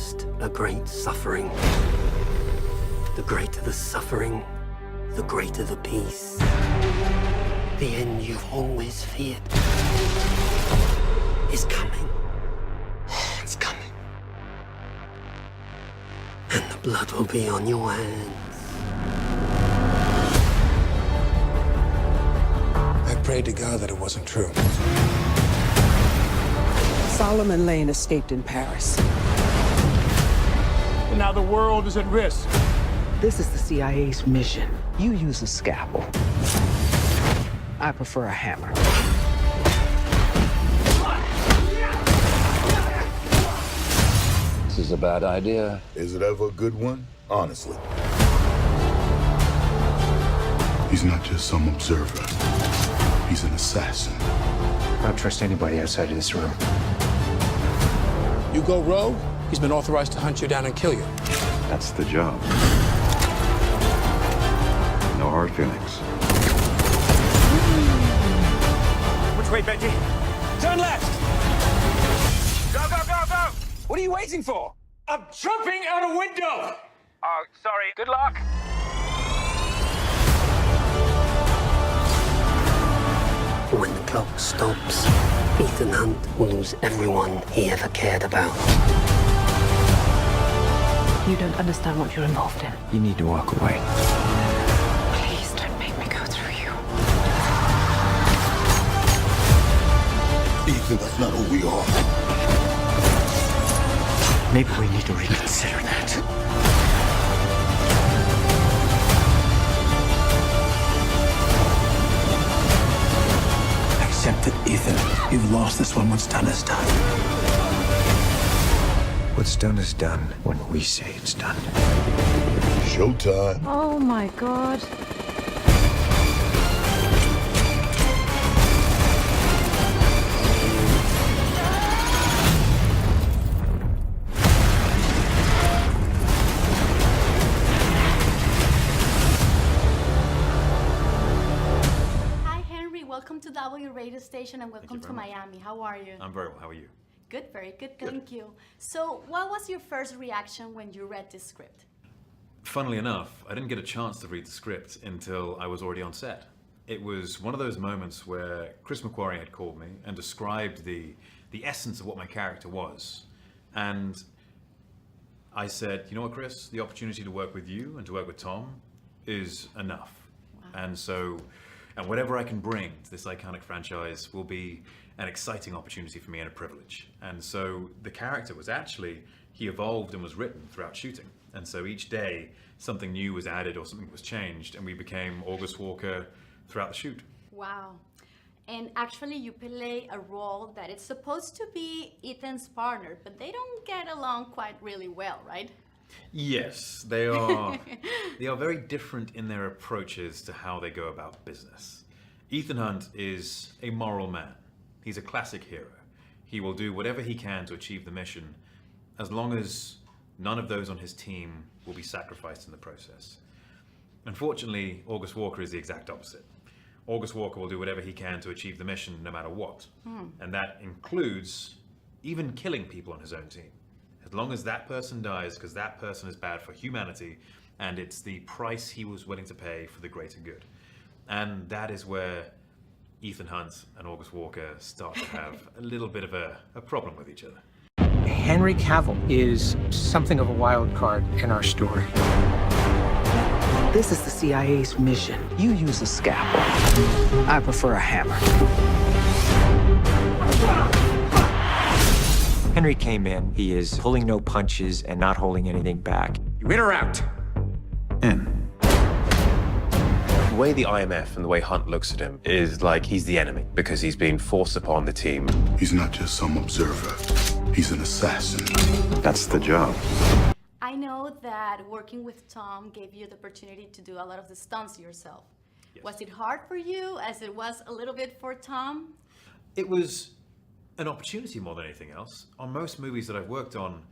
caused a great suffering. The greater the suffering, the greater the peace. The end you've always feared is coming. It's coming. And the blood will be on your hands. I prayed to God that it wasn't true. Solomon Lane escaped in Paris. And now the world is at risk. This is the CIA's mission. You use a scalpel. I prefer a hammer. This is a bad idea. Is it ever a good one? Honestly. He's not just some observer. He's an assassin. I don't trust anybody outside of this room. You go rogue, he's been authorized to hunt you down and kill you. That's the job. No hard feelings. Which way, Benji? Turn left! Go, go, go, go! What are you waiting for? I'm jumping out a window! Oh, sorry. Good luck. When the clock stops, Ethan Hunt will lose everyone he ever cared about. You don't understand what you're involved in. You need to walk away. Please don't make me go through you. Ethan, that's not who we are. Maybe we need to reconsider that. Accept it, Ethan. You've lost this one. What's done is done. What's done is done when we say it's done. Showtime. Oh my God. Hi, Henry. Welcome to W Radio Station and welcome to Miami. How are you? I'm very well. How are you? Good, very good. Thank you. So, what was your first reaction when you read this script? Funnily enough, I didn't get a chance to read the script until I was already on set. It was one of those moments where Chris McQuarrie had called me and described the essence of what my character was. And I said, you know what, Chris, the opportunity to work with you and to work with Tom is enough. Wow. And whatever I can bring to this iconic franchise will be an exciting opportunity for me and a privilege. And so the character was actually, he evolved and was written throughout shooting. And so each day, something new was added or something was changed, and we became August Walker throughout the shoot. Wow. And actually, you play a role that is supposed to be Ethan's partner, but they don't get along quite really well, right? Yes, they are. They are very different in their approaches to how they go about business. Ethan Hunt is a moral man. He's a classic hero. He will do whatever he can to achieve the mission, as long as none of those on his team will be sacrificed in the process. Unfortunately, August Walker is the exact opposite. August Walker will do whatever he can to achieve the mission no matter what. And that includes even killing people on his own team. As long as that person dies, because that person is bad for humanity, and it's the price he was willing to pay for the greater good. And that is where Ethan Hunt and August Walker start to have a little bit of a problem with each other. Henry Cavill is something of a wild card in our story. This is the CIA's mission. You use a scalpel. I prefer a hammer. Henry came in. He is pulling no punches and not holding anything back. You in or out? In. The way the IMF and the way Hunt looks at him is like he's the enemy because he's been forced upon the team. He's not just some observer. He's an assassin. That's the job. I know that working with Tom gave you the opportunity to do a lot of the stunts yourself. Yes. Was it hard for you as it was a little bit for Tom? It was an opportunity more than anything else. On most movies that I've worked on,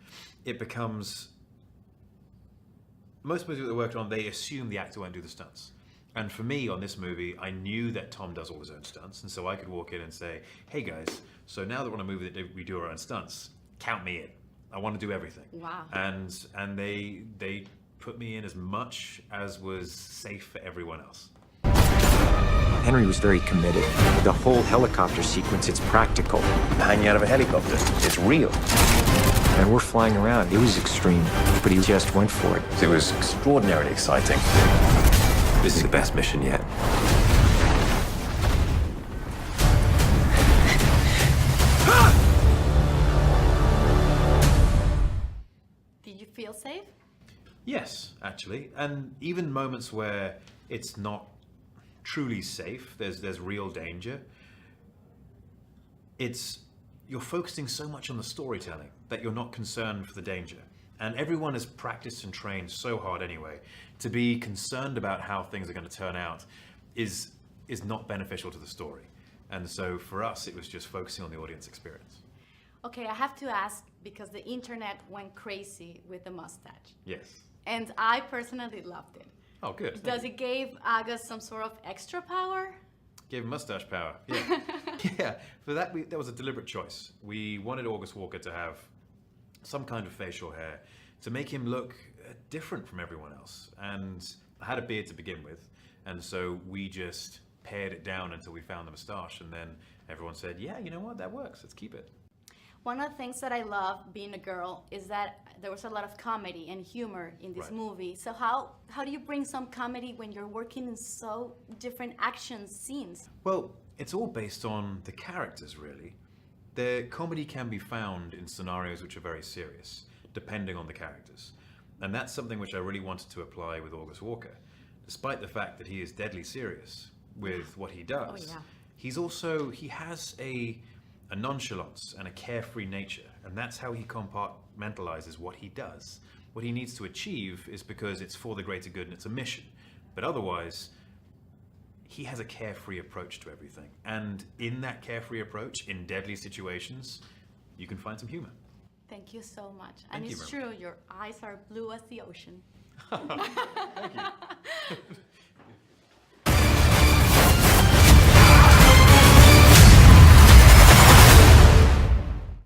most movies that I worked on, they assume the actor won't do the stunts. And for me, on this movie, I knew that Tom does all his own stunts, and so I could walk in and say, hey guys, so now that we're on a movie that we do our own stunts, count me in. I want to do everything. Wow. And they put me in as much as was safe for everyone else. Henry was very committed. The whole helicopter sequence, it's practical. Hanging out of a helicopter. It's real. And we're flying around. It was extreme, but he just went for it. It was extraordinarily exciting. This is the best mission yet. Did you feel safe? Yes, actually. And even moments where it's not truly safe, there's real danger. You're focusing so much on the storytelling that you're not concerned for the danger. And everyone has practiced and trained so hard anyway. To be concerned about how things are going to turn out is not beneficial to the story. And so for us, it was just focusing on the audience experience. Okay, I have to ask because the internet went crazy with the mustache. Yes. And I personally loved it. Oh, good. Does it give August some sort of extra power? Gave him mustache power. Yeah. Yeah. For that, that was a deliberate choice. We wanted August Walker to have some kind of facial hair to make him look different from everyone else. And I had a beard to begin with, and so we just pared it down until we found the mustache, and then everyone said, yeah, you know what, that works, let's keep it. One of the things that I love being a girl is that there was a lot of comedy and humor in this movie. So how do you bring some comedy when you're working in so different action scenes? Well, it's all based on the characters, really. The comedy can be found in scenarios which are very serious, depending on the characters. And that's something which I really wanted to apply with August Walker. Despite the fact that he is deadly serious with what he does, he has a nonchalance and a carefree nature, and that's how he compartmentalizes what he does. What he needs to achieve is because it's for the greater good and it's a mission. But otherwise, he has a carefree approach to everything. And in that carefree approach, in deadly situations, you can find some humor. Thank you so much. Thank and you it's very true, your eyes are blue as the ocean. Thank you.